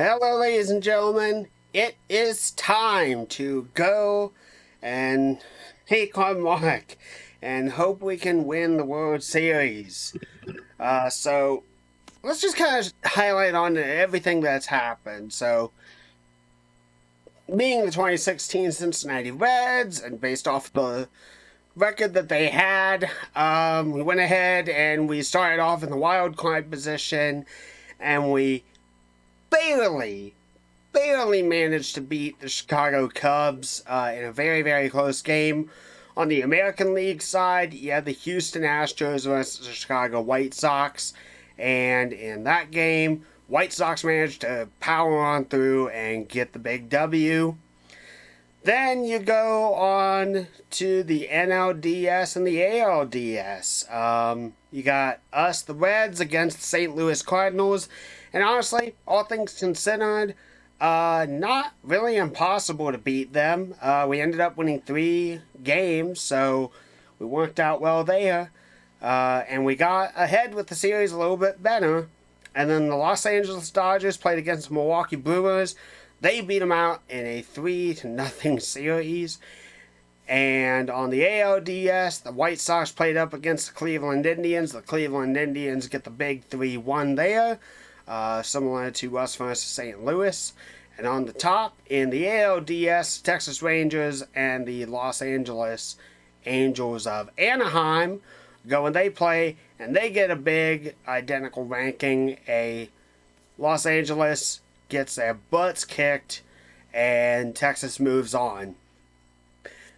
Hello, ladies and gentlemen. It is time to go and take on Mark and hope we can win the World Series. So let's just kind of highlight on everything that's happened. So, being the 2016 Cincinnati Reds, and based off the record that they had, we went ahead and we started off in the wild card position, and we barely managed to beat the Chicago Cubs in a very, very close game. On the American League side, you had the Houston Astros versus the Chicago White Sox. And in that game, White Sox managed to power on through and get the big W. Then you go on to the NLDS and the ALDS. You got us, the Reds, against the St. Louis Cardinals. And honestly, all things considered, not really impossible to beat them. We ended up winning 3 games, so we worked out well there. And we got ahead with the series a little bit better. And then the Los Angeles Dodgers played against the Milwaukee Brewers. They beat them out in a 3-0 series. And on the ALDS, the White Sox played up against the Cleveland Indians. The Cleveland Indians get the big 3-1 there, similar to us versus St. Louis. And on the top, in the ALDS, Texas Rangers and the Los Angeles Angels of Anaheim go and they play, and they get a big identical ranking. Los Angeles gets their butts kicked, and Texas moves on.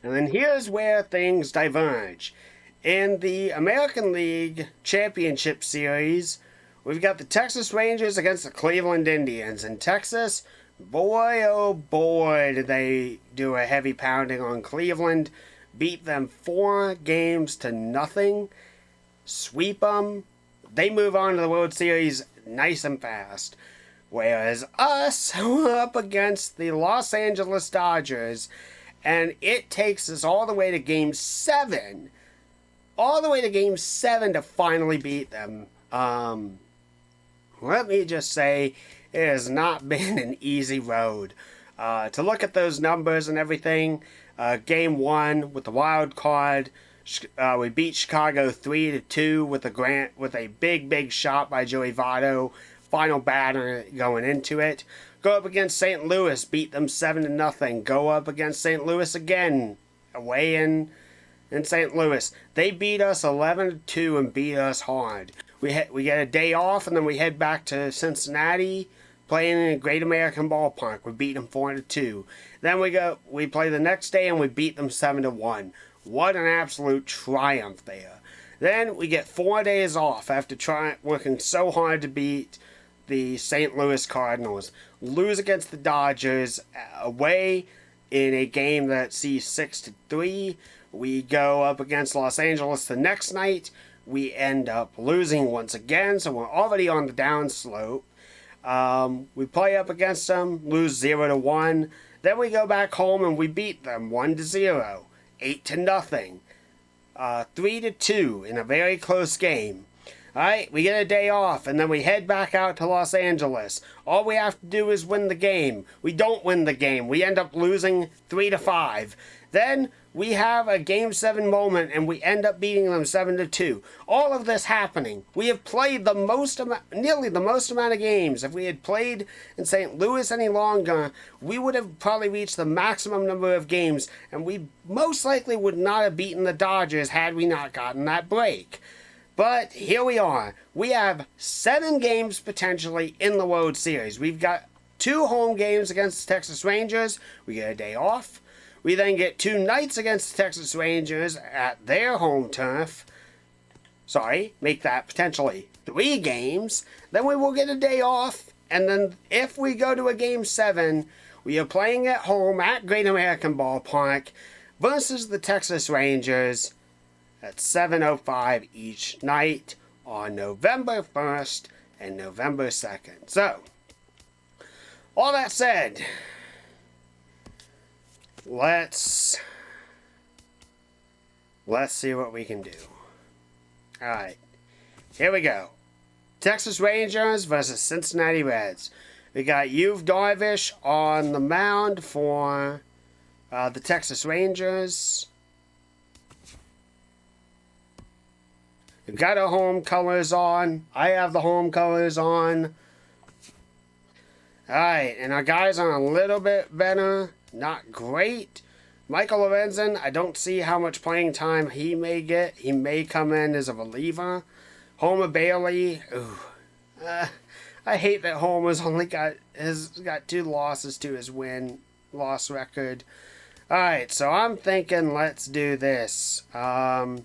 And then here's where things diverge. In the American League Championship Series, we've got the Texas Rangers against the Cleveland Indians. And Texas, boy oh boy, did they do a heavy pounding on Cleveland. Beat them 4-0, sweep them. They move on to the World Series nice and fast. Whereas us, we're up against the Los Angeles Dodgers, and it takes us all the way to Game 7. All the way to Game 7 to finally beat them. Let me just say, it has not been an easy road. To look at those numbers and everything, Game 1 with the wild card, we beat Chicago 3-2 with a big shot by Joey Votto. Final batter going into it. Go up against St. Louis, beat them 7-0. Go up against St. Louis again, away in St. Louis. They beat us 11-2 and beat us hard. We get a day off, and then we head back to Cincinnati, playing in a Great American Ballpark. We beat them 4-2. Then we play the next day, and we beat them 7-1. What an absolute triumph there. Then we get 4 days off after working so hard to beat the St. Louis Cardinals. Lose against the Dodgers away in a game that sees 6-3. We go up against Los Angeles the next night. We end up losing once again, so we're already on the downslope. We play up against them, lose 0-1. Then we go back home and we beat them 1-0, 8-0, 3-2 in a very close game. Alright, we get a day off, and then we head back out to Los Angeles. All we have to do is win the game. We don't win the game. We end up losing 3-5. Then we have a Game 7 moment, and we end up beating them 7-2. All of this happening. We have played nearly the most amount of games. If we had played in St. Louis any longer, we would have probably reached the maximum number of games, and we most likely would not have beaten the Dodgers had we not gotten that break. But here we are. We have 7 games potentially in the World Series. We've got 2 home games against the Texas Rangers. We get a day off. We then get 2 nights against the Texas Rangers at their home turf. Make that potentially 3 games. Then we will get a day off. And then if we go to a Game 7, we are playing at home at Great American Ballpark versus the Texas Rangers at 7:05 each night on November 1st and November 2nd. So, all that said, let's see what we can do. Alright, here we go. Texas Rangers versus Cincinnati Reds. We got Yu Darvish on the mound for the Texas Rangers. We've got our home colors on. I have the home colors on. Alright, and our guys are a little bit better. Not great. Michael Lorenzen, I don't see how much playing time he may get. He may come in as a reliever. Homer Bailey. Ooh. I hate that Homer's only got 2 losses to his win-loss record. Alright, so I'm thinking let's do this. I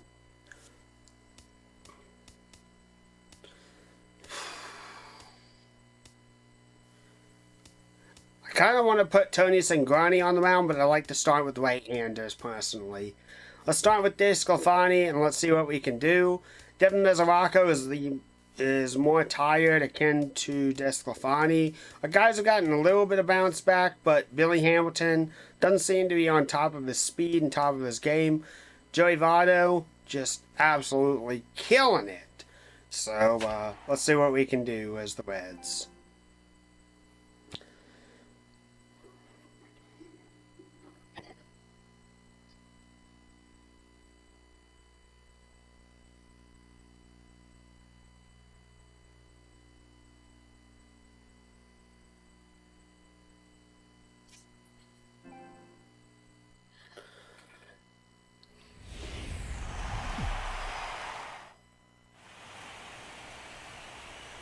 kind of want to put Tony Cingrani on the mound, but I like to start with right-handers personally. Let's start with DeSclafani and let's see what we can do. Devin Mesoraco is more tired, akin to DeSclafani. Our guys have gotten a little bit of bounce back, but Billy Hamilton doesn't seem to be on top of his speed and top of his game. Joey Votto just absolutely killing it. So let's see what we can do as the Reds.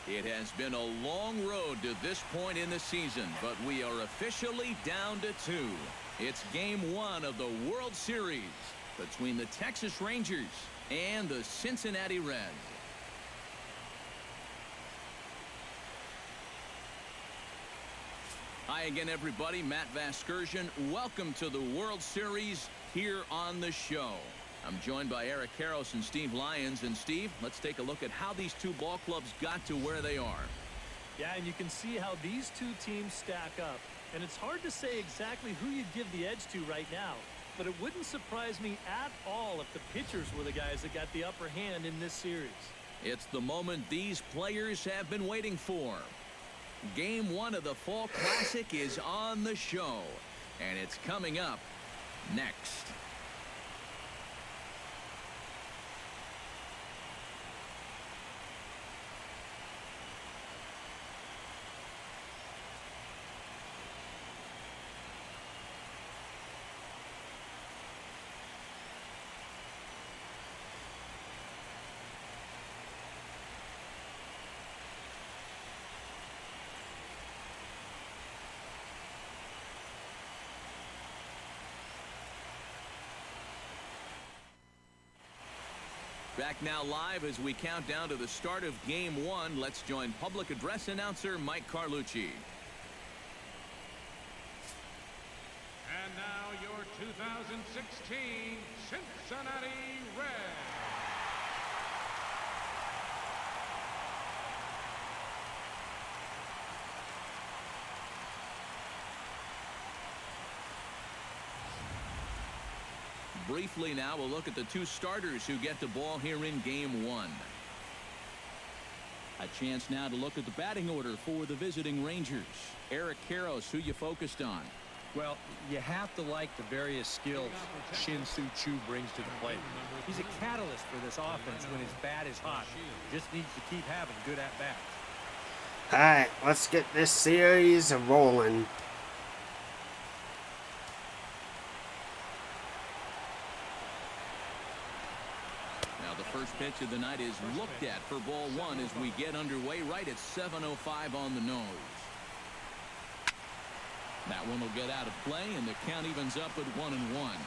It has been a long road to this point in the season, but we are officially down to 2. It's Game 1 of the World Series between the Texas Rangers and the Cincinnati Reds. Hi again, everybody. Matt Vasgersian. Welcome to the World Series here on the show. I'm joined by Eric Karros and Steve Lyons. And Steve, let's take a look at how these two ball clubs got to where they are. Yeah, and you can see how these two teams stack up. And it's hard to say exactly who you'd give the edge to right now. But it wouldn't surprise me at all if the pitchers were the guys that got the upper hand in this series. It's the moment these players have been waiting for. Game 1 of the Fall Classic is on the show. And it's coming up next. Back now live as we count down to the start of Game 1. Let's join public address announcer Mike Carlucci. And now your 2016 Cincinnati Reds. Briefly now, we'll look at the two starters who get the ball here in Game 1. A chance now to look at the batting order for the visiting Rangers. Eric Karros, who you focused on? Well, you have to like the various skills Shin-Soo Choo brings to the plate. He's a catalyst for this offense when his bat is hot. Just needs to keep having good at-bats. All right, let's get this series rolling. First pitch of the night is looked at for ball 1 as we get underway right at 7:05 on the nose. That one will get out of play, and the count evens up at 1-1.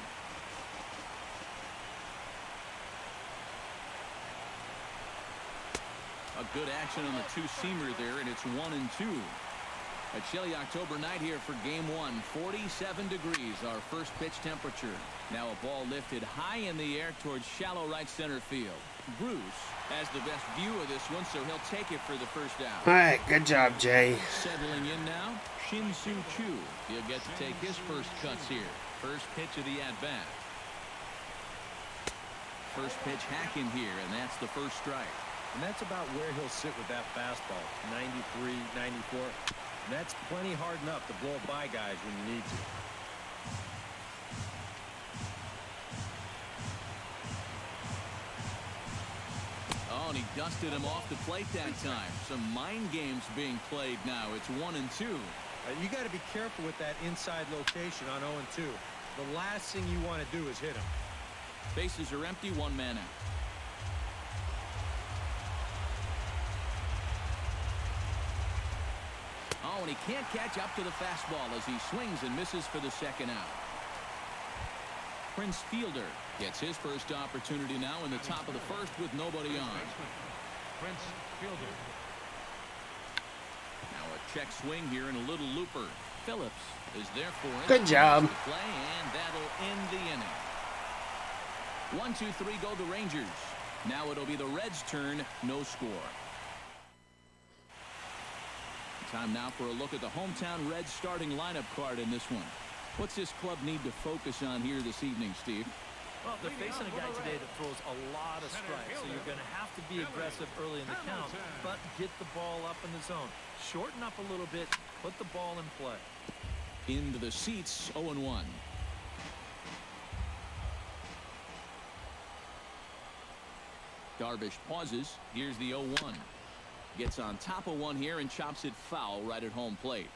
A good action on the two-seamer there, and it's 1-2. A chilly October night here for Game 1. 47 degrees, our first pitch temperature. Now a ball lifted high in the air towards shallow right center field. Bruce has the best view of this one, so he'll take it for the first out. All right, good job, Jay. Settling in now, Shin-Soo Choo. He'll get to take his first cuts here. First pitch of the at-bat. First pitch hacking here, and that's the first strike. And that's about where he'll sit with that fastball. 93, 94. that's plenty hard enough to blow by guys when you need to. Oh, and he dusted him off the plate that time. Some mind games being played now. It's 1-2. You got to be careful with that inside location on 0-2. The last thing you want to do is hit him. Bases are empty, one man out. Oh, and he can't catch up to the fastball as he swings and misses for the second out. Prince Fielder gets his first opportunity now in the top of the first with nobody on. Prince Fielder. Now a check swing here and a little looper. Phillips is there for it. Good job. Play, and that'll end the inning. 1, 2, 3 go the Rangers. Now it'll be the Reds' turn. No score. Time now for a look at the hometown Reds starting lineup card in this one. What's this club need to focus on here this evening, Steve? Well, they're facing a guy today that throws a lot of strikes, so you're going to have to be aggressive early in the count, but get the ball up in the zone. Shorten up a little bit, put the ball in play. Into the seats, 0-1. Darvish pauses. Here's the 0-1. Gets on top of one here and chops it foul right at home plate.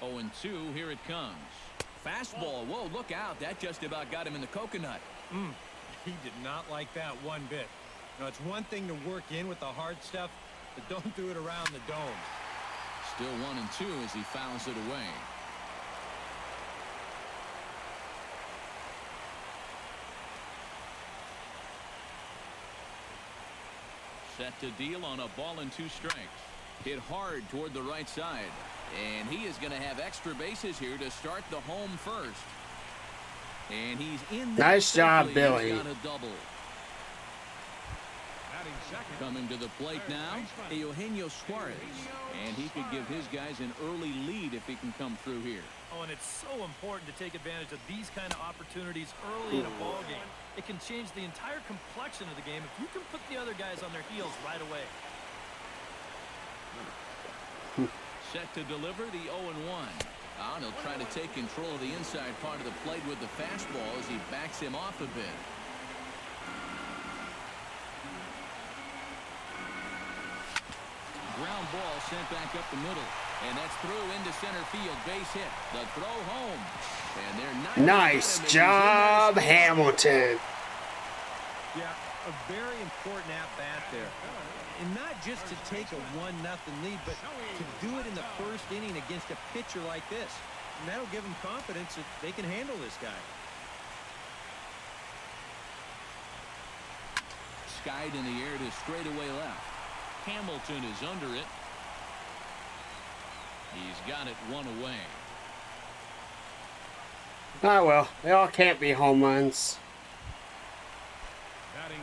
Oh, and 2, here it comes. Fastball. Whoa, look out. That just about got him in the coconut. He did not like that one bit. You know, it's one thing to work in with the hard stuff, but don't do it around the dome. Still 1-2 as he fouls it away. Set to deal on a ball and 2 strikes. Hit hard toward the right side. And he is going to have extra bases here to start the home first. And he's in there. Nice job, safely. Billy. He's got a double. Coming to the plate now, Eugenio Suarez. And he could give his guys an early lead if he can come through here. Oh, and it's so important to take advantage of these kind of opportunities early in a ball game. It can change the entire complexion of the game if you can put the other guys on their heels right away. Set to deliver the 0-1. And he'll try to take control of the inside part of the plate with the fastball as he backs him off a bit. Ground ball sent back up the middle. And that's through into center field. Base hit. The throw home. And they're not. Nice job, Hamilton. Yeah, a very important at-bat there. And not just to take a 1-0 lead, but to do it in the first inning against a pitcher like this. And that'll give them confidence that they can handle this guy. Skied in the air to straightaway left. Hamilton is under it. He's got it 1 away. Oh well, they all can't be home runs.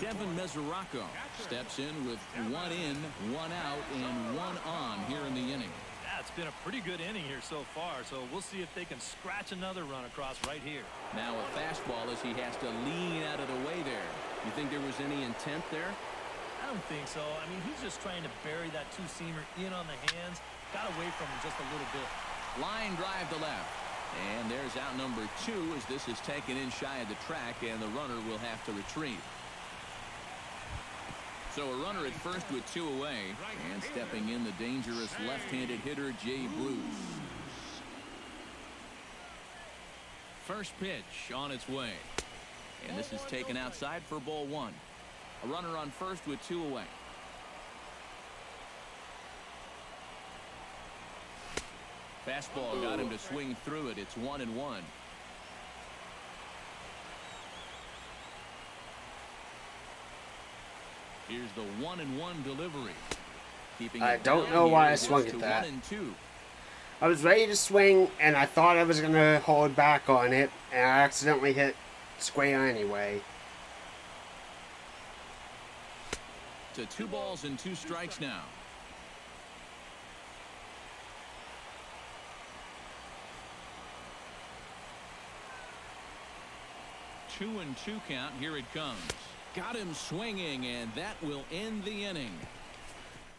Devin Mesoraco steps in with 1 in, 1 out, and 1 on here in the inning. Yeah, it's been a pretty good inning here so far, so we'll see if they can scratch another run across right here. Now a fastball as he has to lean out of the way there. You think there was any intent there? I don't think so. I mean, he's just trying to bury that 2-seamer in on the hands. Got away from him just a little bit. Line drive to left. And there's out number 2 as this is taken in shy of the track, and the runner will have to retreat. So a runner at first with 2 away, and stepping in the dangerous left-handed hitter, Jay Bruce. First pitch on its way. And this is taken outside for ball 1. A runner on first with 2 away. Fastball got him to swing through it. It's 1-1. Here's the 1-1 delivery. I don't know why I swung at that. I was ready to swing, and I thought I was going to hold back on it, and I accidentally hit square anyway. To 2 balls and 2 strikes now. 2-2 count. Here it comes. Got him swinging, and that will end the inning.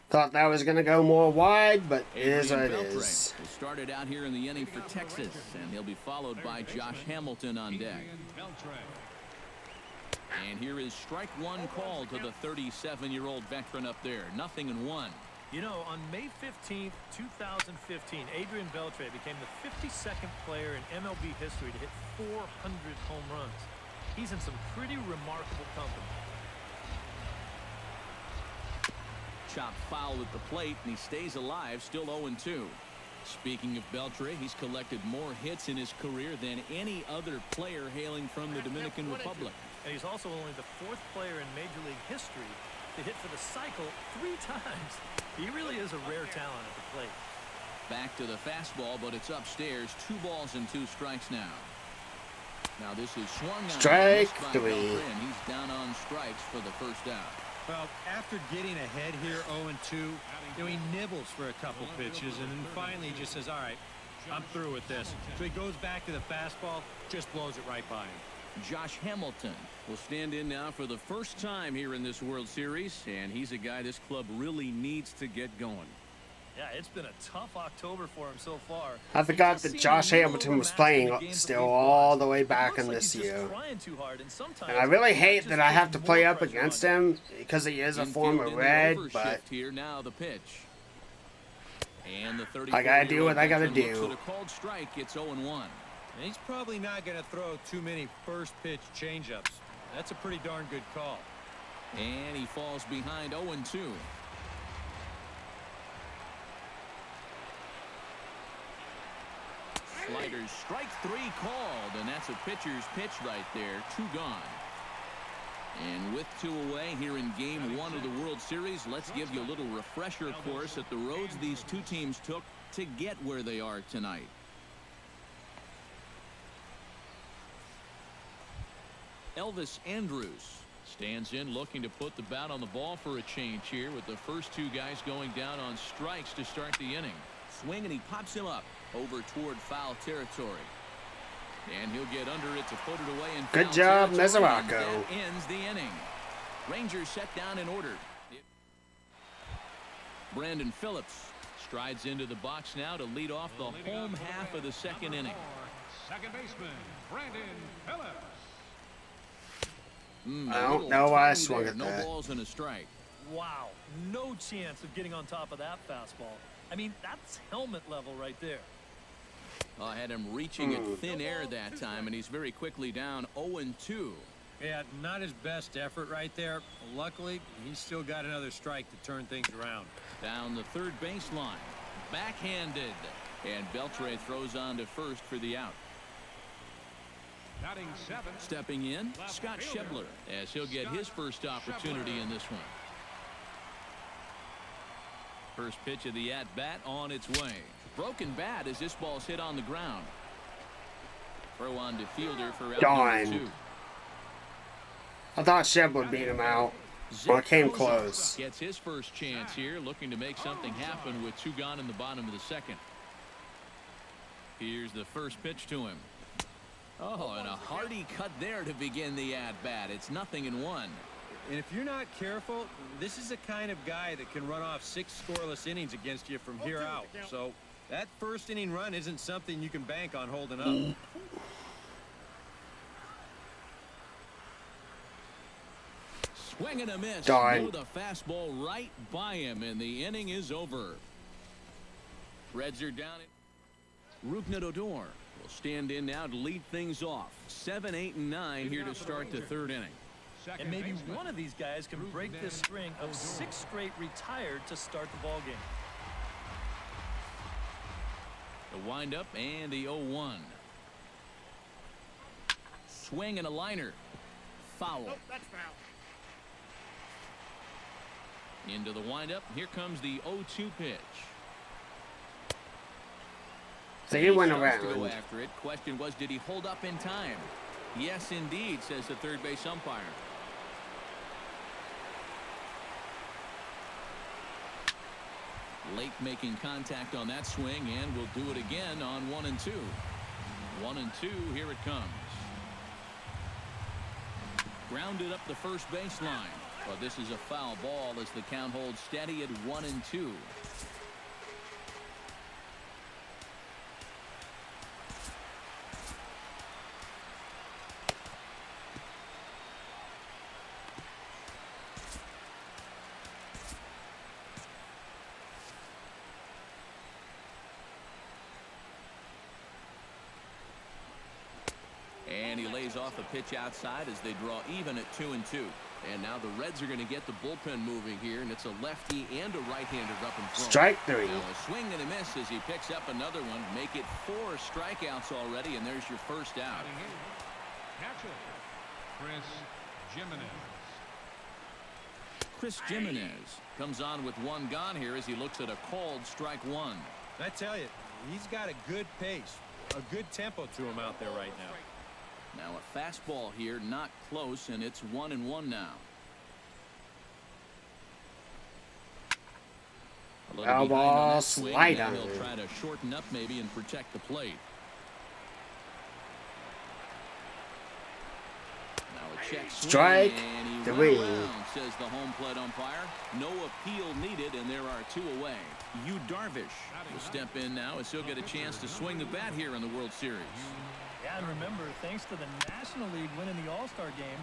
Thought that was going to go more wide, but it is what it Beltre is. will start it out here in the inning for Texas, and he'll be followed by Josh Hamilton on deck. And here is strike one called to the 37-year-old veteran up there. 0-1. You know, on May 15th, 2015, Adrian Beltre became the 52nd player in MLB history to hit 400 home runs. He's in some pretty remarkable company. Chopped foul at the plate, and he stays alive, still 0-2. Speaking of Beltre, he's collected more hits in his career than any other player hailing from the Dominican Republic. And he's also only the 4th player in Major League history to hit for the cycle 3 times. He really is a rare talent at the plate. Back to the fastball, but it's upstairs. 2 balls and 2 strikes now. Now this is swung on. Strike By 3. Beltre, and he's down on strikes for the first out. Well, after getting ahead here 0-2, he nibbles for a couple pitches, and then finally he just says, all right, I'm through with this. So he goes back to the fastball, just blows it right by him. Josh Hamilton will stand in now for the first time here in this World Series, and he's a guy this club really needs to get going. Yeah, it's been a tough October for him so far. I forgot that Josh Hamilton was playing still all the way back in this year. And I really hate that I have to play up against him because he is a former Red, but here now the pitch. And the I gotta do what I gotta do. To the called strike, it's 0-1. And he's probably not going to throw too many first pitch changeups. That's a pretty darn good call. And he falls behind 0-2. Sliders, strike 3 called, and that's a pitcher's pitch right there. 2 gone. And with 2 away here in Game 1 of the World Series, let's give you a little refresher course at the roads these two teams took to get where they are tonight. Elvis Andrus stands in, looking to put the bat on the ball for a change here, with the first 2 guys going down on strikes to start the inning. Swing, and he pops him up over toward foul territory. And he'll get under it to put it away in foul good job, territory, and Mesoraco. that ends the inning. Rangers set down in order. Brandon Phillips strides into the box now to lead off the home half of the second inning. Second baseman, Brandon Phillips. I don't know why I swung at No that. balls and a strike. Wow, no chance of getting on top of that fastball. I mean, that's helmet level right there. I had him reaching at thin air that time, and he's very quickly down 0-2. Yeah, not his best effort right there. Luckily, he's still got another strike to turn things around. Down the third baseline, backhanded, and Beltre throws on to first for the out. Batting 7. Stepping in, Scott Schebler, as he'll get his first opportunity in this one. First pitch of the at-bat on its way. Broken bat as this ball's hit on the ground. Throw on to fielder for out Darn. number 2. I thought Sheb would beat him out. Well, it came close. Gets his first chance here, looking to make something happen with 2 gone in the bottom of the second. Here's the first pitch to him. Oh, and a hearty cut there to begin the at-bat. It's 0-1. And if you're not careful, this is the kind of guy that can run off 6 scoreless innings against you from here out. So that first inning run isn't something you can bank on holding up. Swing and a miss. Darn. Blew the fastball right by him, and the inning is over. Reds are down. Rougned Odor will stand in now to lead things off. 7, 8, and 9 here to start the third inning. And maybe one of these guys can break this string of 6 straight retired to start the ball game. The windup and the 0-1. Swing and a liner. Foul. Nope, that's foul. Into the windup. Here comes the 0-2 pitch. So he went Starts to go around. after it. Question was, did he hold up in time? Yes, indeed, says the third base umpire. Late making contact on that swing, and will do it again on 1 and 2. 1 and 2, here it comes. Grounded up the first baseline. But this is a foul ball as the count holds steady at 1-2. And he lays off a pitch outside as they draw even at 2-2. And now the Reds are going to get the bullpen moving here, and it's a lefty and a right-hander up in front. Strike three. Now a swing and a miss as he picks up another one. Make it 4 strikeouts already, and there's your first out. Catcher, Chris Jimenez. Chris Jimenez comes on with 1 gone here as he looks at a called strike 1. I tell you, he's got a good pace, a good tempo to him out there right now. Now a fastball here, not close, and it's 1-1 now. A little Foul behind on ball, that swing, slider. and he'll try to shorten up maybe and protect the plate. Now a check swing, Strike and he three. went around, says the home plate umpire. No appeal needed, and there are 2 away. Yu Darvish will step in now as he'll get a chance to swing the bat here in the World Series. Yeah, and remember, thanks to the National League winning the All-Star game,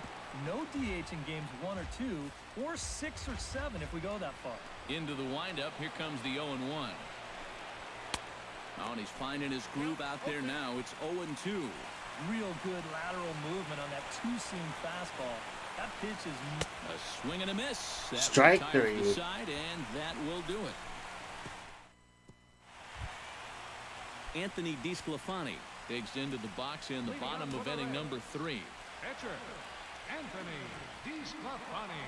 no DH in games 1 or 2, or 6 or 7 if we go that far. Into the windup, here comes the 0-1. Oh, and he's finding his groove out there now. It's 0-2. Real good lateral movement on that 2-seam fastball. That pitch is A swing and a miss. That Strike retires three. the side, and that will do it. Anthony DeSclafani digs into the box in the bottom of inning number 3. Catcher, Anthony DeSclafani.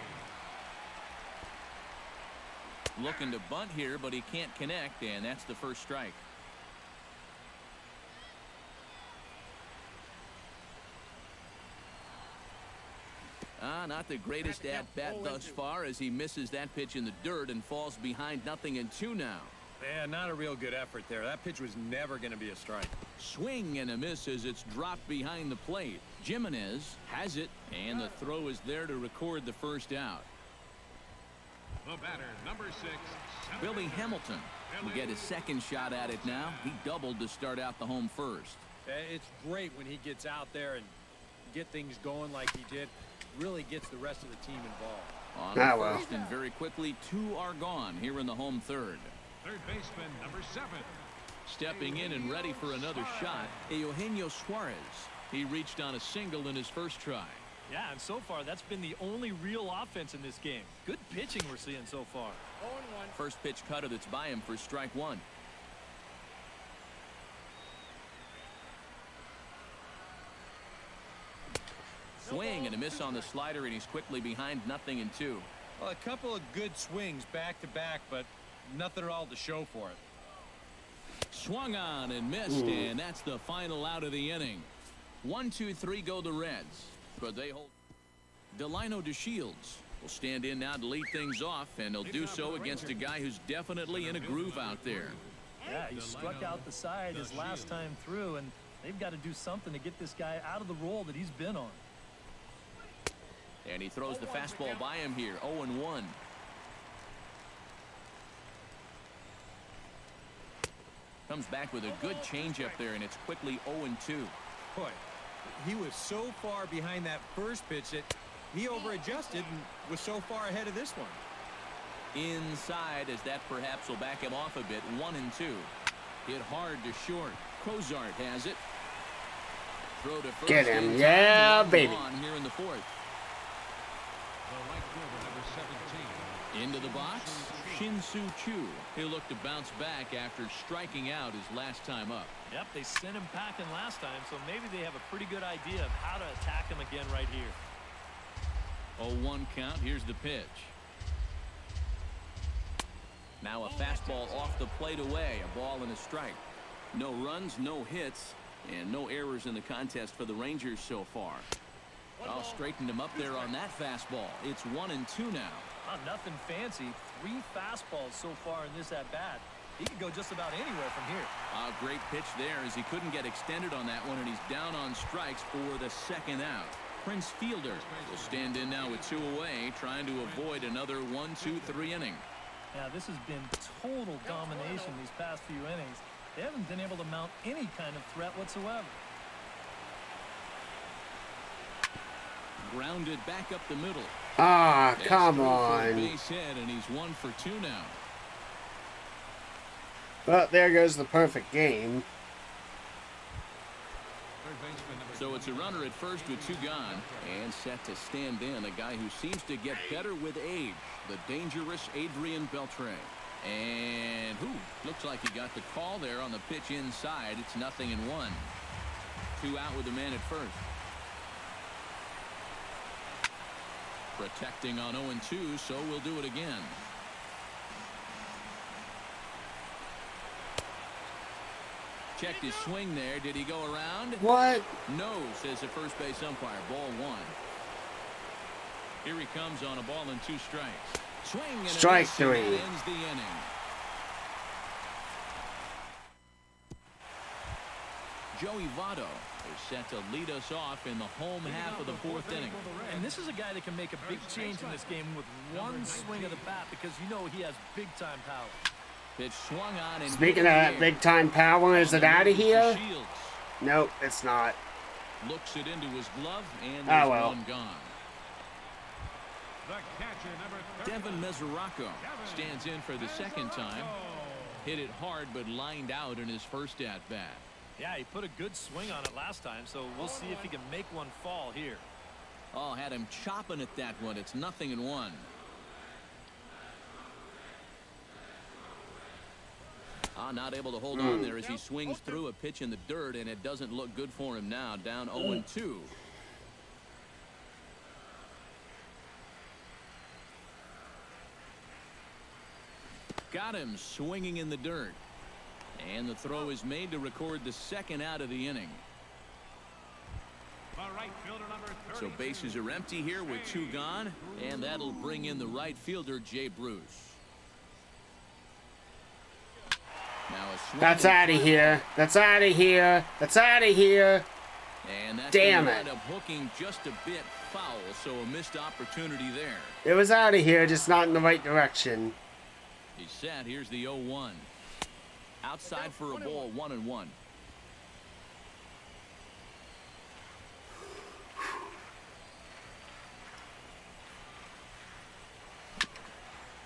Looking to bunt here, but he can't connect, and that's the first strike. Not the greatest at-bat thus far as he misses that pitch in the dirt and falls behind 0-2 now. Yeah, not a real good effort there. That pitch was never going to be a strike. Swing and a miss as it's dropped behind the plate. Jimenez has it, and the throw is there to record the first out. The batter, number 6. Billy Hamilton will get his second shot at it now. He doubled to start out the home first. It's great when he gets out there and get things going like he did. Really gets the rest of the team involved. On the first, and very quickly, 2 are gone here in the home third. Third baseman, number 7. Stepping in and ready for another shot, Eugenio Suarez. He reached on a single in his first try. Yeah, and so far that's been the only real offense in this game. Good pitching we're seeing so far. First pitch cutter that's by him for strike 1. Swing and a miss on the slider, and he's quickly behind 0-2. Well, a couple of good swings back-to-back, but nothing at all to show for it. Swung on and missed, and that's the final out of the inning. 1-2-3 go the Reds, but they hold. Delino DeShields will stand in now to lead things off, and he'll do so against a guy who's definitely in a groove out there. Yeah, he struck out the side his last time through, and they've got to do something to get this guy out of the role that he's been on. And he throws the fastball by him here, 0-1. Comes back with a good changeup there, and it's quickly 0-2. Boy, he was so far behind that first pitch that he over-adjusted and was so far ahead of this one. Inside, as that perhaps will back him off a bit, 1-2. Hit hard to short. Cozart has it. Throw to first. Get him, yeah, baby. On here in the 4th. The right fielder, number 17. Into the box, Shin-Soo Choo. He'll look to bounce back after striking out his last time up. Yep, they sent him packing last time, so maybe they have a pretty good idea of how to attack him again right here. 0-1 count. Here's the pitch. Now a fastball off the plate away. A ball and a strike. No runs, no hits, and no errors in the contest for the Rangers so far. I'll straighten him up there on that fastball. It's 1-2 now. Nothing fancy. 3 fastballs so far in this at-bat. He could go just about anywhere from here. A great pitch there as he couldn't get extended on that one, and he's down on strikes for the second out. Prince Fielder will stand in now with 2 away, trying to avoid another 1-2-3 inning. Yeah, this has been total domination these past few innings. They haven't been able to mount any kind of threat whatsoever. Grounded back up the middle. Ah, come For a on. base hit, and he's 1 for 2 now. Well, there goes the perfect game. Third baseman number So it's a runner at first with 2 gone. And set to stand in, a guy who seems to get better with age, the dangerous Adrian Beltre. And looks like he got the call there on the pitch inside. It's 0-1. 2 out with the man at first. Protecting on 0-2, so we'll do it again. Checked his swing there. Did he go around? What? No, says the first base umpire. Ball 1. Here he comes on a ball and 2 strikes. Swing and Strike a miss, and 3. that ends the inning. Joey Votto is set to lead us off in the home half of the 4th inning. And this is a guy that can make a big change in this game with one swing of the bat, because you know he has big-time power. Pitch swung on and Speaking of that big-time power, is it out of here? Shields Nope, it's not. looks it into his glove, and Oh, there's well. 1 gone. the catcher number 30. Devin Mesoraco stands in for the 2nd time. Hit it hard, but lined out in his first at-bat. Yeah, he put a good swing on it last time, so we'll see if he can make one fall here. Oh, had him chopping at that one. It's 0-1. Not able to hold on there as he swings through a pitch in the dirt, and it doesn't look good for him now. Down 0-2. Got him swinging in the dirt. And the throw is made to record the 2nd out of the inning. The right fielder number 32. So bases are empty here with 2 gone, and that'll bring in the right fielder, Jay Bruce. Now a swing. That's out of here. That's out of here. That's out of here. And that's Damn gonna it. end up hooking just a bit foul, so a missed opportunity there. It was out of here, just not in the right direction. He's set. Here's the 0-1. Outside for a ball, 1-1.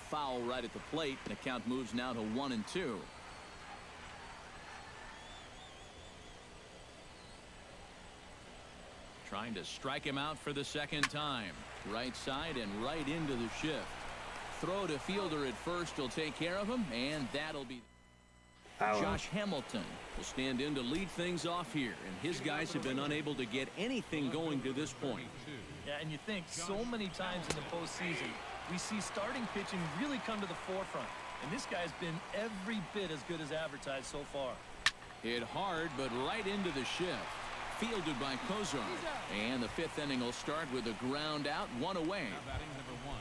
Foul right at the plate. The count moves now to 1-2. Trying to strike him out for the 2nd time. Right side and right into the shift. Throw to fielder at first will take care of him, and that'll be... Josh Hamilton will stand in to lead things off here, and his guys have been unable to get anything going to this point. Yeah, and you think so many times in the postseason, we see starting pitching really come to the forefront. And this guy's been every bit as good as advertised so far. Hit hard, but right into the shift. Fielded by Kozar. And the 5th inning will start with a ground out, 1 away. Batting number 1,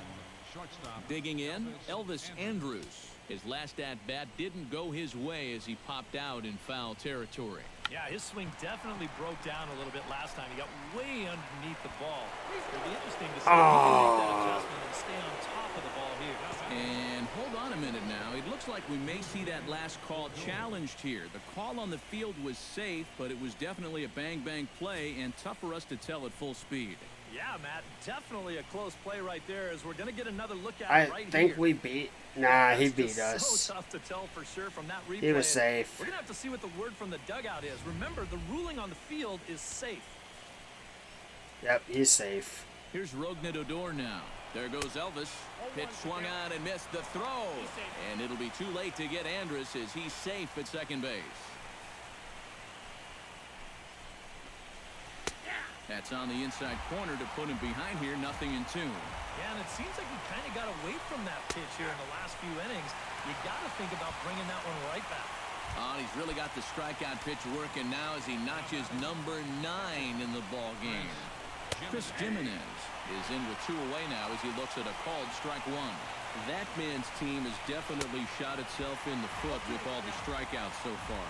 shortstop. Digging in, Elvis Andrus. His last at-bat didn't go his way as he popped out in foul territory. Yeah, his swing definitely broke down a little bit last time. He got way underneath the ball. It'll be interesting to see if he can make that adjustment and stay on top of the ball here. And hold on a minute now. It looks like we may see that last call challenged here. The call on the field was safe, but it was definitely a bang-bang play and tough for us to tell at full speed. Yeah, Matt, definitely a close play right there, as we're going to get another look at it right I think here. we beat... Nah, he It's beat just us. so tough to tell for sure from that replay. He was safe. We're going to have to see what the word from the dugout is. Remember, the ruling on the field is safe. Yep, he's safe. Here's Rougned Odor now. There goes Elvis. Pitch swung on and missed the throw. And it'll be too late to get Andrus as he's safe at 2nd base. That's on the inside corner to put him behind here, 0-2. Yeah, and it seems like he kind of got away from that pitch here in the last few innings. You got to think about bringing that one right back. He's really got the strikeout pitch working now as he notches number 9 in the ball game. Chris Jimenez is in with 2 away now as he looks at a called strike 1. That man's team has definitely shot itself in the foot with all the strikeouts so far.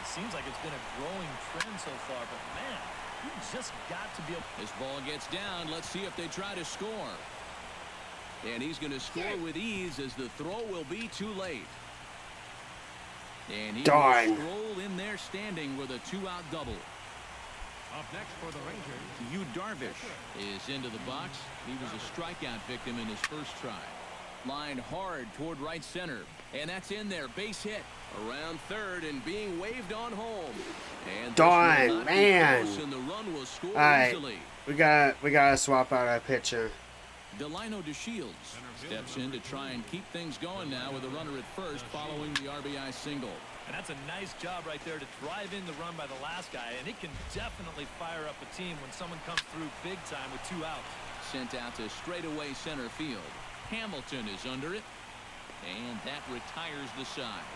It seems like it's been a growing trend so far, but man, You just got to be able. This ball gets down. Let's see if they try to score. And he's going to score with ease as the throw will be too late. And he will stroll in there standing with a 2-out double. Up next for the Rangers. Yu Darvish is into the box. He was a strikeout victim in his first try. Lined hard toward right center. And that's in there. Base hit. Around third and being waved on home. And darn, man. And the run will score easily. We gotta swap out our pitcher. Delino DeShields steps in to try and keep things going now with a runner at first following the RBI single. And that's a nice job right there to drive in the run by the last guy. And it can definitely fire up a team when someone comes through big time with 2 outs. Sent out to straightaway center field. Hamilton is under it. And that retires the side.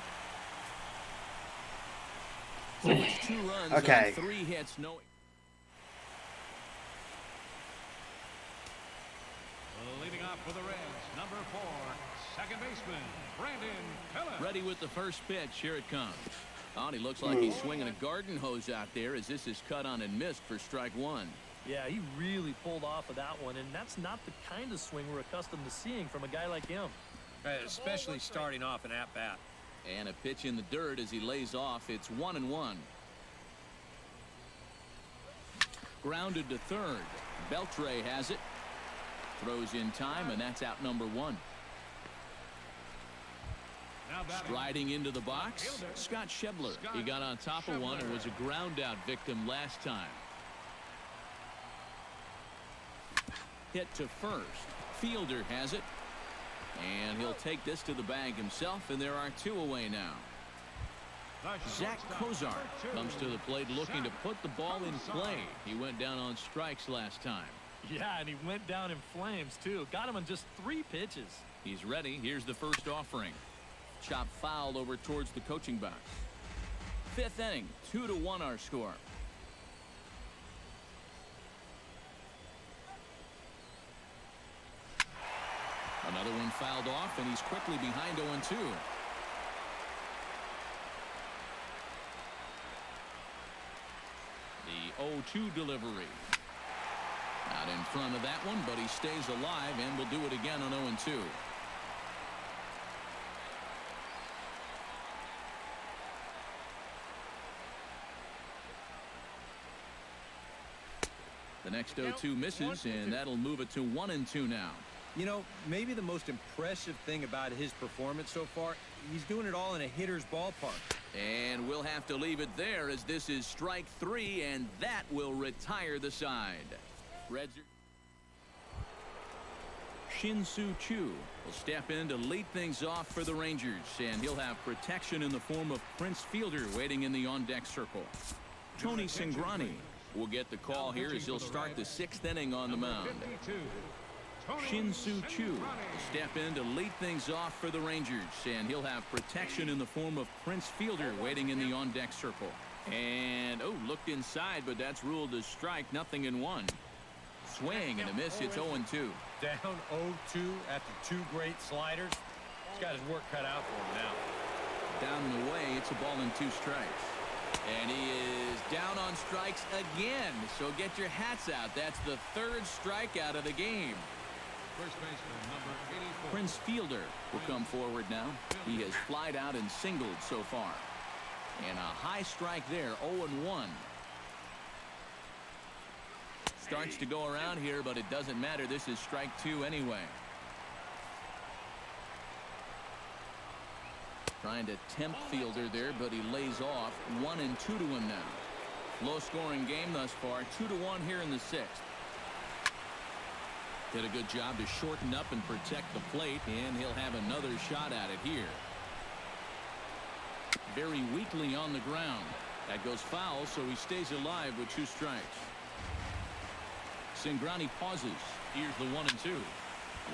So it's 2 runs on 3 hits. No. Leading off for the Reds, number 4, second baseman, Brandon Phillips. Ready with the first pitch. Here it comes. Oh, and he looks like he's swinging a garden hose out there as this is cut on and missed for strike 1. Yeah, he really pulled off of that one, and that's not the kind of swing we're accustomed to seeing from a guy like him. Especially starting off an at-bat. And a pitch in the dirt as he lays off. It's 1-1. Grounded to third. Beltre has it. Throws in time, and that's out number 1. Striding into the box, Scott Schebler. He got on top of one and was a ground out victim last time. Hit to first. Fielder has it. And he'll take this to the bag himself, and there are 2 away now. Zach Kozar comes to the plate looking to put the ball in play. He went down on strikes last time. Yeah, and he went down in flames, too. Got him on just 3 pitches. He's ready. Here's the first offering. Chop foul over towards the coaching box. 5th inning, 2-1 our score. Another one fouled off, and he's quickly behind 0-2. The 0-2 delivery. Out in front of that one, but he stays alive and will do it again on 0-2. The next 0-2 misses, and that'll move it to 1-2 now. You know, maybe the most impressive thing about his performance so far, he's doing it all in a hitter's ballpark. And we'll have to leave it there as this is strike 3, and that will retire the side. Reds Shin-Soo Choo will step in to lead things off for the Rangers, and he'll have protection in the form of Prince Fielder waiting in the on-deck circle. Tony Cingrani will get the call here as he'll start the 6th inning on the mound. Shin-Soo Choo will step in to lead things off for the Rangers, and he'll have protection in the form of Prince Fielder waiting in the on-deck circle. And, looked inside, but that's ruled as strike, 0-1. Swing and a miss. It's 0-2. Down 0-2 after 2 great sliders. He's got his work cut out for him now. Down and away. It's a ball and 2 strikes. And he is down on strikes again. So get your hats out. That's the 3rd strikeout of the game. First baseman, number 84. Prince Fielder will come forward now. He has flied out and singled so far. And a high strike there, 0-1. Starts to go around here, but it doesn't matter. This is strike 2 anyway. Trying to tempt Fielder there, but he lays off. 1-2 to him now. Low scoring game thus far. 2-1 here in the 6th. Did a good job to shorten up and protect the plate, and he'll have another shot at it here. Very weakly on the ground. That goes foul, so he stays alive with 2 strikes. Cingrani pauses. Here's the 1-2.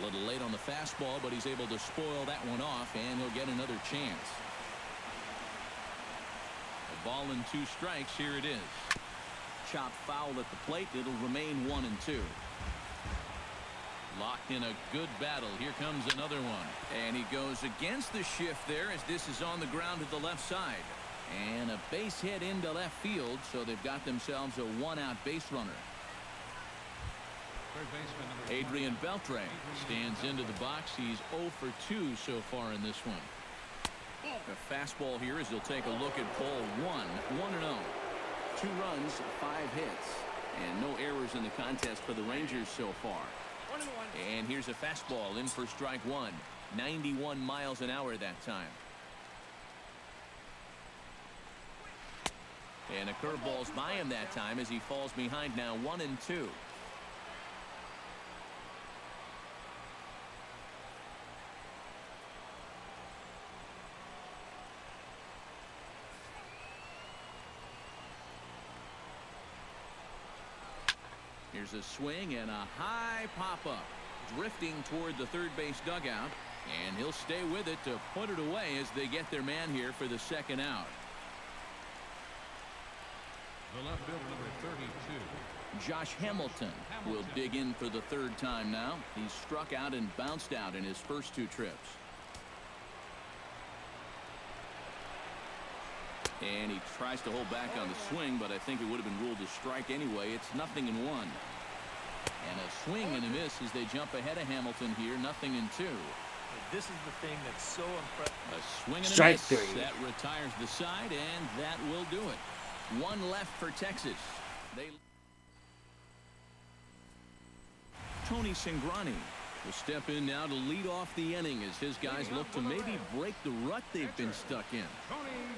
A little late on the fastball, but he's able to spoil that one off, and he'll get another chance. A ball and 2 strikes. Here it is. Chop foul at the plate. It'll remain 1-2. Locked in a good battle. Here comes another one. And he goes against the shift there as this is on the ground to the left side. And a base hit into left field, so they've got themselves a one-out base runner. Third baseman number Adrian Beltre stands into the box. He's 0 for 2 so far in this one. A fastball here as he'll take a look at ball 1-0. 2 runs, 5 hits, and no errors in the contest for the Rangers so far. And here's a fastball in for strike 1. 91 miles an hour that time. And a curveball's by him that time as he falls behind now 1-2. Here's a swing and a high pop-up. Drifting toward the third base dugout. And he'll stay with it to put it away as they get their man here for the second out. the left fielder number 32. Josh Hamilton will dig in for the third time now. He's struck out and bounced out in his first 2 trips. And he tries to hold back on the swing, but I think it would have been ruled a strike anyway. It's 0-1. And a swing and a miss as they jump ahead of Hamilton here. 0-2. This is the thing that's so impressive. A swing and a Strike miss. 3. That retires the side, and that will do it. 1 left for Texas. Tony Cingrani will step in now to lead off the inning as his guys look to maybe break the rut they've been stuck in.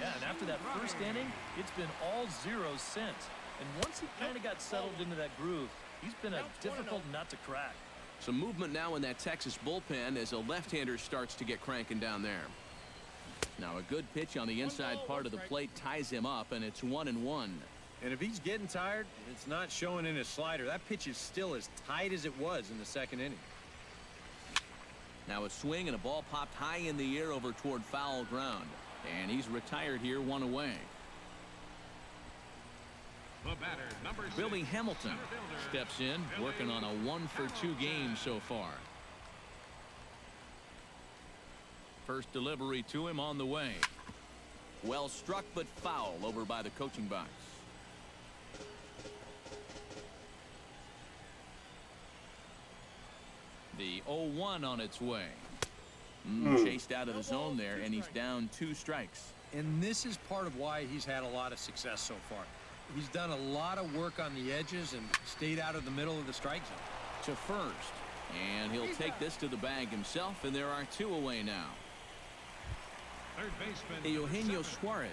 Yeah, and after that first inning, it's been all zeros since. And once he kind of got settled into that groove, he's been a difficult nut to crack. Some movement now in that Texas bullpen as a left-hander starts to get cranking down there. Now a good pitch on the inside part of the plate ties him up, and it's 1-1. And if he's getting tired, it's not showing in his slider. That pitch is still as tight as it was in the second inning. Now a swing and a ball popped high in the air over toward foul ground. And he's retired here, 1 away. The batter, number 6, Billy Hamilton steps in, working on a 1-for-2 game so far. First delivery to him on the way. Well struck but foul over by the coaching box. The 0-1 on its way. Chased out of the zone there, and he's down 2 strikes. And this is part of why he's had a lot of success so far. He's done a lot of work on the edges and stayed out of the middle of the strike zone. To first. And he'll take this to the bag himself, and there are 2 away now. Third baseman, Eugenio Suarez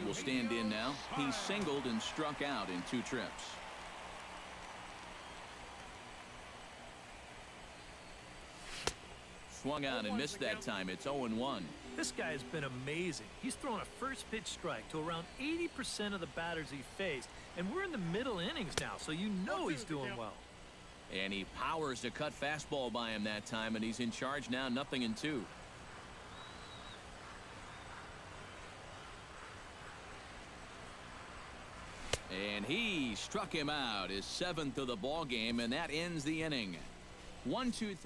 will stand in now. He singled and struck out in 2 trips. Swung out and missed that time. It's 0-1. This guy has been amazing. He's thrown a first pitch strike to around 80% of the batters he faced. And we're in the middle innings now, so you know he's doing well. And he powers a cut fastball by him that time, and he's in charge now, 0-2. And he struck him out, his 7th of the ball game, and that ends the inning. 1-2-3.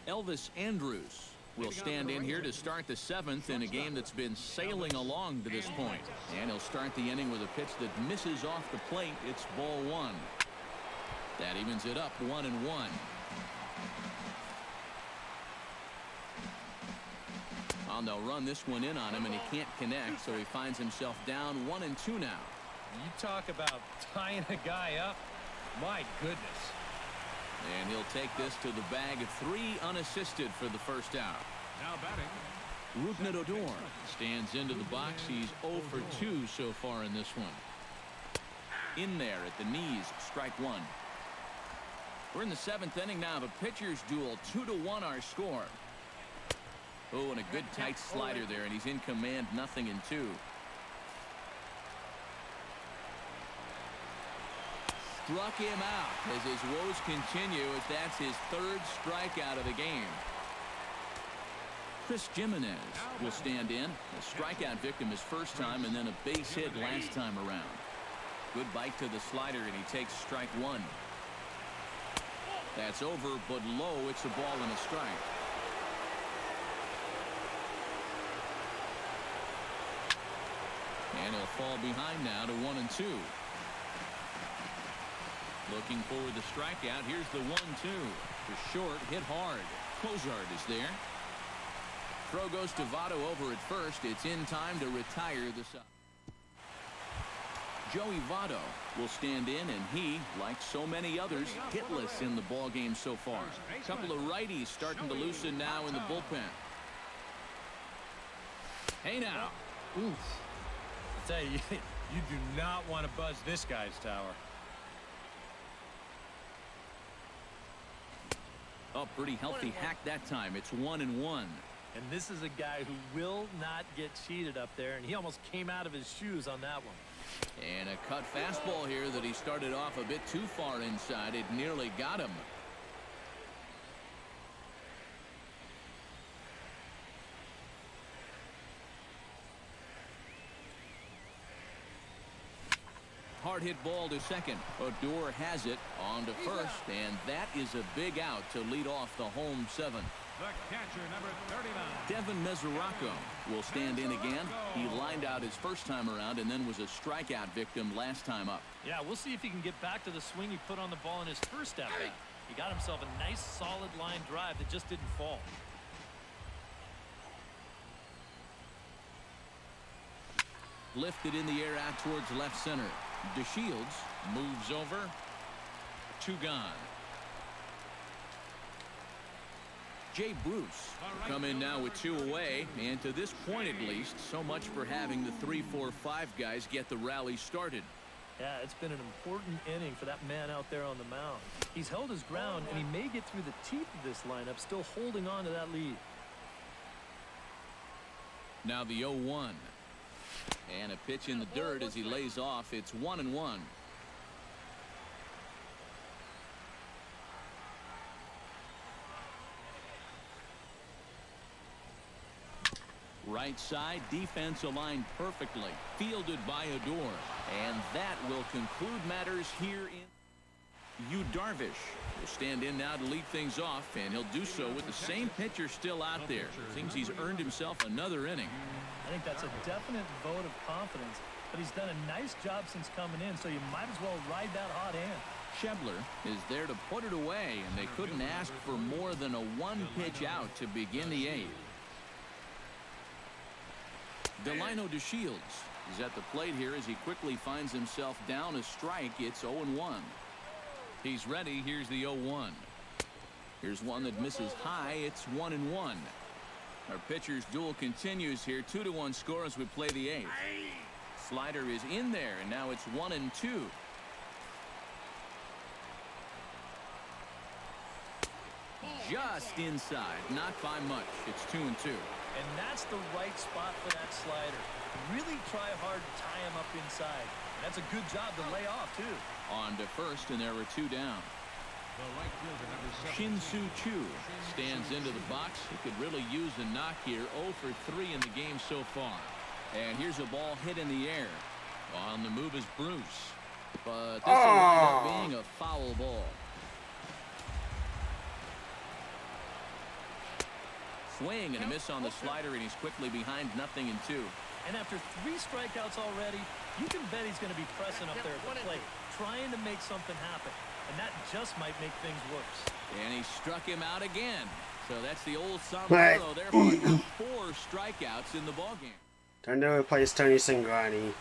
Elvis Andrus will stand in here to start the 7th in a game that's been sailing along to this point. And he'll start the inning with a pitch that misses off the plate. It's ball 1. That evens it up 1-1. And they'll run this one in on him, and he can't connect, so he finds himself down 1-2 now. You talk about tying a guy up. My goodness. And he'll take this to the bag of 3 unassisted for the first out. now batting. Rougned Odor stands into the box. He's 0 for 2 so far in this one. In there at the knees, strike 1. We're in the 7th inning now. The pitchers duel, 2-1 our score. Oh, and a good tight slider there, and he's in command, 0-2. Struck him out as his woes continue, as that's his 3rd strikeout of the game. Chris Jimenez will stand in. A strikeout victim his first time, and then a base hit last time around. Good bite to the slider, and he takes strike 1. That's over, but low. It's a ball and a strike. And he'll fall behind now to 1-2. Looking for the strikeout. Here's the 1-2. The short, hit hard. Cozart is there. Throw goes to Votto over at first. It's in time to retire the side. Joey Votto will stand in, and he, like so many others, hitless in the ballgame so far. A couple of righties starting to loosen now in the bullpen. Hey now. Oof. I tell you, you do not want to buzz this guy's tower. Oh, pretty healthy hack that time. It's 1-1. And this is a guy who will not get cheated up there, and he almost came out of his shoes on that one. And a cut fastball here that he started off a bit too far inside. It nearly got him. Hard hit ball to second. Odor has it on to first, and that is a big out to lead off the home seventh. The catcher, number 39. Devin Mesoraco will stand in again. He lined out his first time around and then was a strikeout victim last time up. Yeah, we'll see if he can get back to the swing he put on the ball in his first at-bat. He got himself a nice, solid line drive that just didn't fall. Lifted in the air out towards left center. DeShields moves over. 2 gone. Jay Bruce will come in now with 2 away, and to this point at least, so much for having the 3, 4, 5 guys get the rally started. Yeah, it's been an important inning for that man out there on the mound. He's held his ground, and he may get through the teeth of this lineup, still holding on to that lead. Now the 0-1. And a pitch in the dirt as he lays off. It's 1-1. Right side, defense aligned perfectly. Fielded by Odor. And that will conclude matters here in Yu Darvish. Will stand in now to lead things off, and he'll do so with the same pitcher still out there. Seems he's earned himself another inning. I think that's a definite vote of confidence, but he's done a nice job since coming in, so you might as well ride that hot hand. Schebler is there to put it away, and they couldn't ask for more than a 1-pitch out to begin the 8th. Delino DeShields is at the plate here as he quickly finds himself down a strike. It's 0-1. He's ready. Here's the 0-1. Here's one that misses high. It's 1-1. Our pitcher's duel continues here. 2-1 score as we play the 8th. Slider is in there, and now it's 1-2. Just inside, not by much. It's 2-2. And that's the right spot for that slider. Really try hard to tie him up inside. That's a good job to lay off, too. On to first, and there were 2 down. The right fielder, number 7. Shin-Soo Choo stands into the box. He could really use a knock here. 0 for 3 in the game so far. And here's a ball hit in the air. On the move is Bruce. But this will wind up being a foul ball. Swing and a miss on the slider, and he's quickly behind 0-2. And after 3 strikeouts already, you can bet he's going to be pressing up there at the plate, trying to make something happen. And that just might make things worse. And he struck him out again. So that's the old sombrero there for 4 strikeouts in the ballgame. Time to replace Tony Cingrani.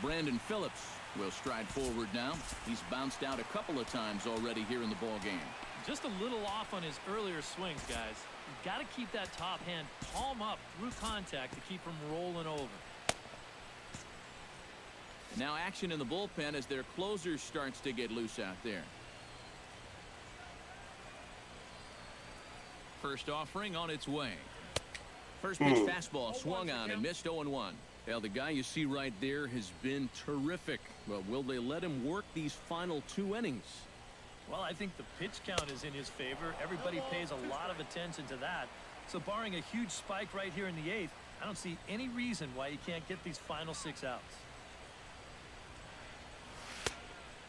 Brandon Phillips will stride forward now. He's bounced out a couple of times already here in the ballgame. Just a little off on his earlier swings, guys. You've got to keep that top hand palm up through contact to keep him rolling over. Now action in the bullpen as their closer starts to get loose out there. First offering on its way. First pitch fastball swung on and missed 0-1. Well, the guy you see right there has been terrific. Well, will they let him work these final 2 innings? Well, I think the pitch count is in his favor. Everybody pays a lot of attention to that. So barring a huge spike right here in the 8th, I don't see any reason why you can't get these final 6 outs.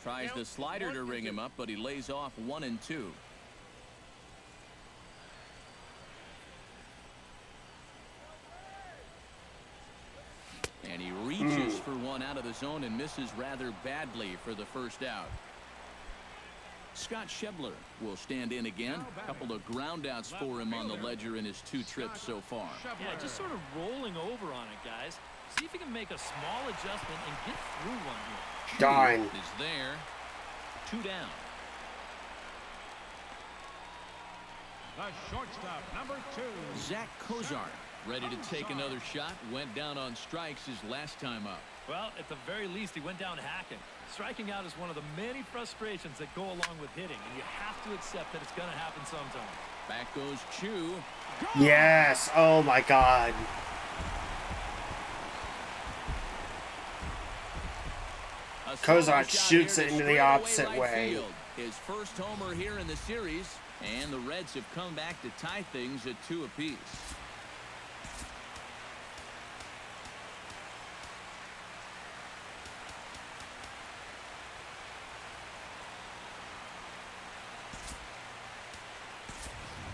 Tries the slider to ring him up, but he lays off 1-2. And he reaches one out of the zone and misses rather badly for the first out. Scott Schebler will stand in again. A couple of groundouts for him on the ledger in his 2 trips so far. Yeah, just sort of rolling over on it, guys. See if he can make a small adjustment and get through one here. Darn. Is there. 2 down. The shortstop, number 2. Zach Cozart ready to take another shot. Went down on strikes his last time up. Well, at the very least, he went down hacking. Striking out is one of the many frustrations that go along with hitting, and you have to accept that it's going to happen sometimes. Back goes Chu. Yes. Oh, my God. Cozart shoots it into the opposite way. His first homer here in the series, and the Reds have come back to tie things at 2 apiece.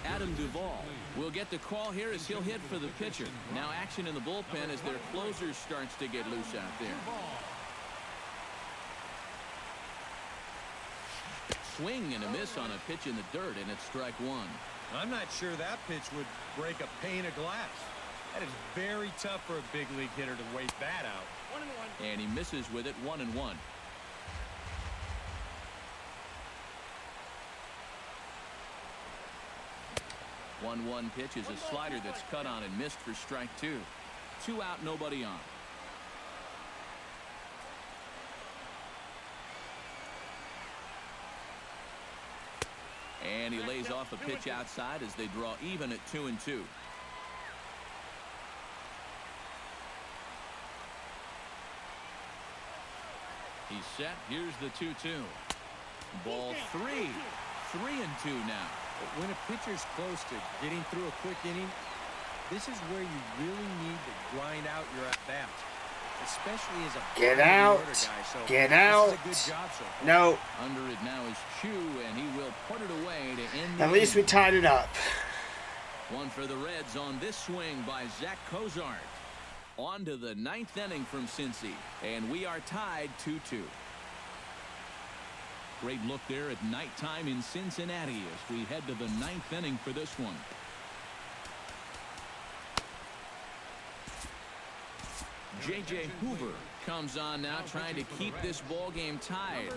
Adam Duvall will get the call here as he'll hit for the pitcher. Now action in the bullpen as their closer starts to get loose out there. Swing and a miss on a pitch in the dirt, and it's strike 1. I'm not sure that pitch would break a pane of glass. That is very tough for a big league hitter to wait that out. 1-1. And he misses with it. 1-1. 1-1 pitch is a slider that's cut on and missed for strike 2. 2 out, nobody on. And he lays off a pitch outside as they draw even at 2-2. He's set. Here's the 2-2. Ball 3. 3-2 now. When a pitcher's close to getting through a quick inning, this is where you really need to grind out your at-bats, especially as a Get out. guy. So Get out. This is a good job so far. No. Under it now is Chu, and he will put it away to end the At least we inning. tied it up. One for the Reds on this swing by Zach Cozart. On to the 9th inning from Cincy, and we are tied 2-2. Great look there at nighttime in Cincinnati as we head to the 9th inning for this one. J.J. Hoover comes on now, trying to keep this ball game tied.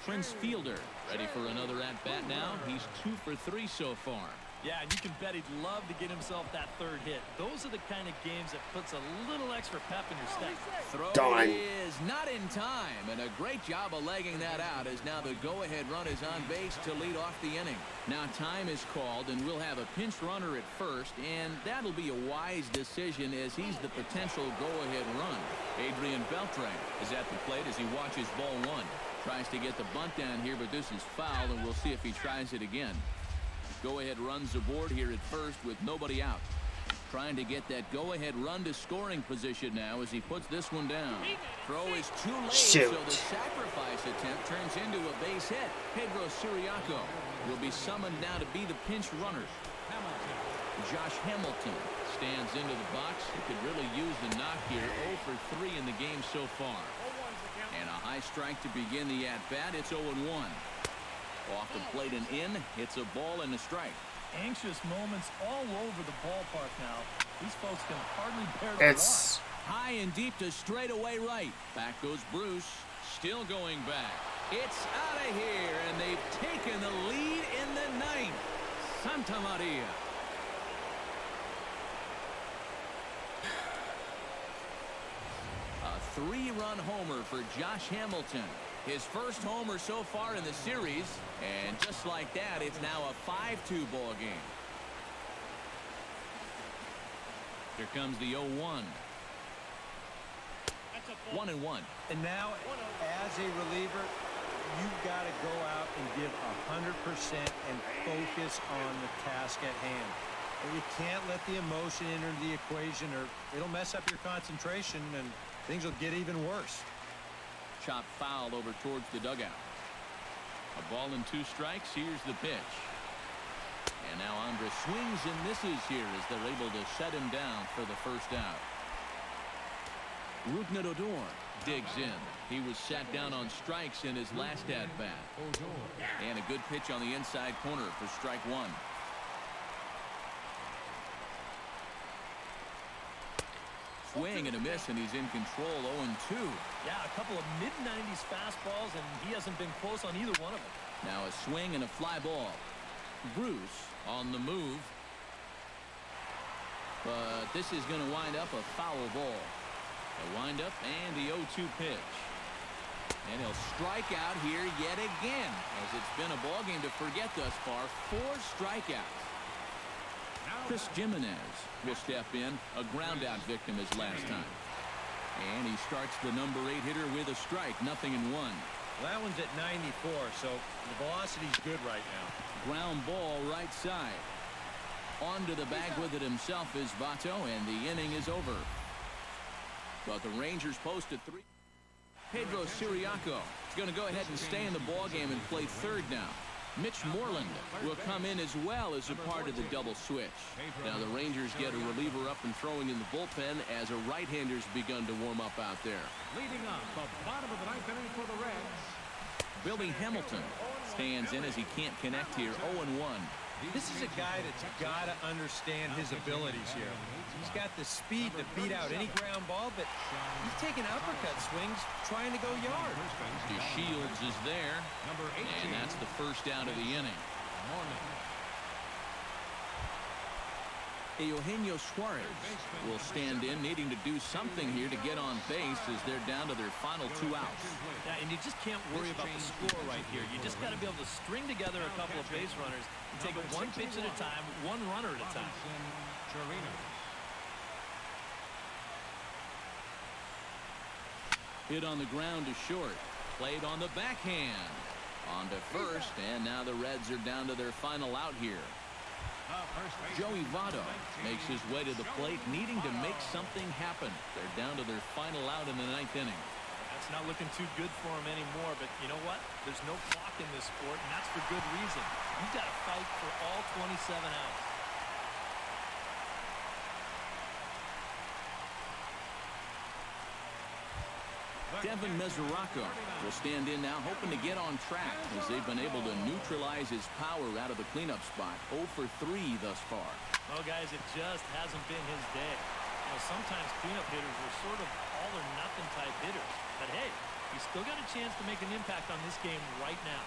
Prince Fielder ready for another at-bat now. He's 2 for 3 so far. Yeah, and you can bet he'd love to get himself that 3rd hit. Those are the kind of games that puts a little extra pep in your step. Throw Darn. is not in time, and a great job of legging that out as now the go-ahead run is on base to lead off the inning. Now time is called, and we'll have a pinch runner at first, and that'll be a wise decision as he's the potential go-ahead run. Adrian Beltre is at the plate as he watches ball 1. Tries to get the bunt down here, but this is foul, and we'll see if he tries it again. Go-ahead runs aboard here at first with nobody out. Trying to get that go-ahead run to scoring position now as he puts this one down. Throw is too late, Shoot. so the sacrifice attempt turns into a base hit. Pedro Siriaco will be summoned now to be the pinch runner. Josh Hamilton stands into the box. He could really use the knock here. 0 for 3 in the game so far. And a high strike to begin the at-bat. It's 0-1. Off the plate and in. It's a ball and a strike. Anxious moments all over the ballpark now. These folks can hardly bear to It's High and deep to straightaway right. Back goes Bruce. Still going back. It's out of here, and they've taken the lead in the 9th. Santa Maria. A 3-run homer for Josh Hamilton. His first homer so far in the series, and just like that, it's now a 5-2 ball game. Here comes the 0-1. 1-1. And now, as a reliever, you've got to go out and give 100% and focus on the task at hand. And you can't let the emotion enter the equation, or it'll mess up your concentration, and things will get even worse. Chop foul over towards the dugout. A ball and 2 strikes. Here's the pitch. And now Andres swings and misses here as they're able to set him down for the first out. Odor digs in. He was sat down on strikes in his last at-bat. And a good pitch on the inside corner for strike one. Swing and a miss, and he's in control. 0-2. Yeah, a couple of mid-90s fastballs, and he hasn't been close on either one of them. Now a swing and a fly ball. Bruce on the move. But this is going to wind up a foul ball. A windup and the 0-2 pitch. And he'll strike out here yet again, as it's been a ball game to forget thus far. 4 strikeouts. Chris Jimenez will step in, a ground-out victim his last time. And he starts the number 8 hitter with a strike, 0-1. Well, that one's at 94, so the velocity's good right now. Ground ball right side. Onto the bag with it himself is Votto, and the inning is over. But the Rangers posted 3. Pedro Siriaco is going to go ahead and stay in the ballgame and play third now. Mitch Moreland will come in as well as a part of the double switch. Now the Rangers get a reliever up and throwing in the bullpen as a right-hander's begun to warm up out there. Leading up, the bottom of the 9th inning for the Reds. Billy Hamilton stands in as he can't connect here. 0-1. This is a guy that's got to understand his abilities here. He's got the speed to beat out any ground ball, but he's taking uppercut swings trying to go yard. DeShields is there, and that's the first out of the inning. Eugenio Suarez will stand in, needing to do something here to get on base as they're down to their final 2 outs. Yeah, and you just can't worry about the score right here. You just got to be able to string together a couple of base runners and take it 1 pitch at a time, 1 runner at a time. Hit on the ground to short. Played on the backhand. On to first, and now the Reds are down to their final out here. Joey Votto makes his way to the plate, needing to make something happen. They're down to their final out in the 9th inning. That's not looking too good for him anymore, but you know what? There's no clock in this sport, and that's for good reason. You've got to fight for all 27 outs. Devin Mesoraco will stand in now, hoping to get on track as they've been able to neutralize his power out of the cleanup spot. 0 for 3 thus far. Well, guys, it just hasn't been his day. You know, sometimes cleanup hitters are sort of all-or-nothing type hitters. But hey, he's still got a chance to make an impact on this game right now.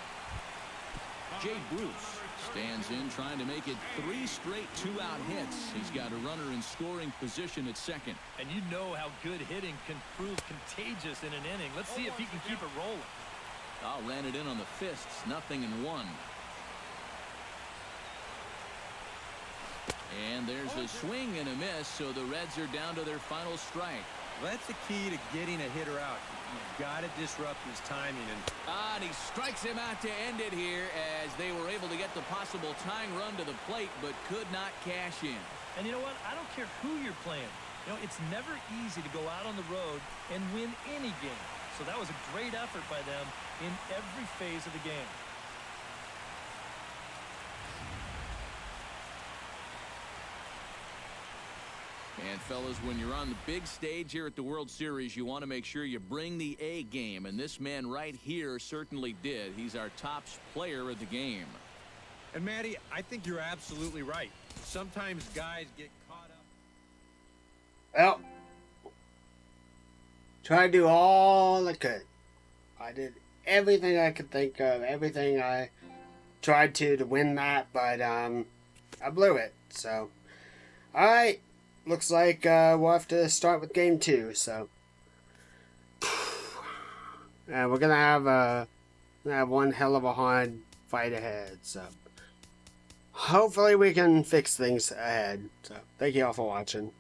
Jay Bruce stands in, trying to make it 3 straight 2-out hits. He's got a runner in scoring position at second. And you know how good hitting can prove contagious in an inning. Let's see if he can keep it rolling. Ran it in on the fists. 0-1. And there's a swing and a miss, so the Reds are down to their final strike. Well, that's the key to getting a hitter out. You've got to disrupt his timing. And he strikes him out to end it here, as they were able to get the possible tying run to the plate, but could not cash in. And you know what? I don't care who you're playing. You know, it's never easy to go out on the road and win any game. So that was a great effort by them in every phase of the game. And fellas, when you're on the big stage here at the World Series, you want to make sure you bring the A game, and this man right here certainly did. He's our top player of the game. And Matty, I think you're absolutely right. Sometimes guys get caught up. Well, try to do all I could. I did everything I could think of, everything I tried to win that, but I blew it. So, all right. Looks like we'll have to start with game 2. So, we're gonna have one hell of a hard fight ahead. So, hopefully we can fix things ahead. So, thank you all for watching.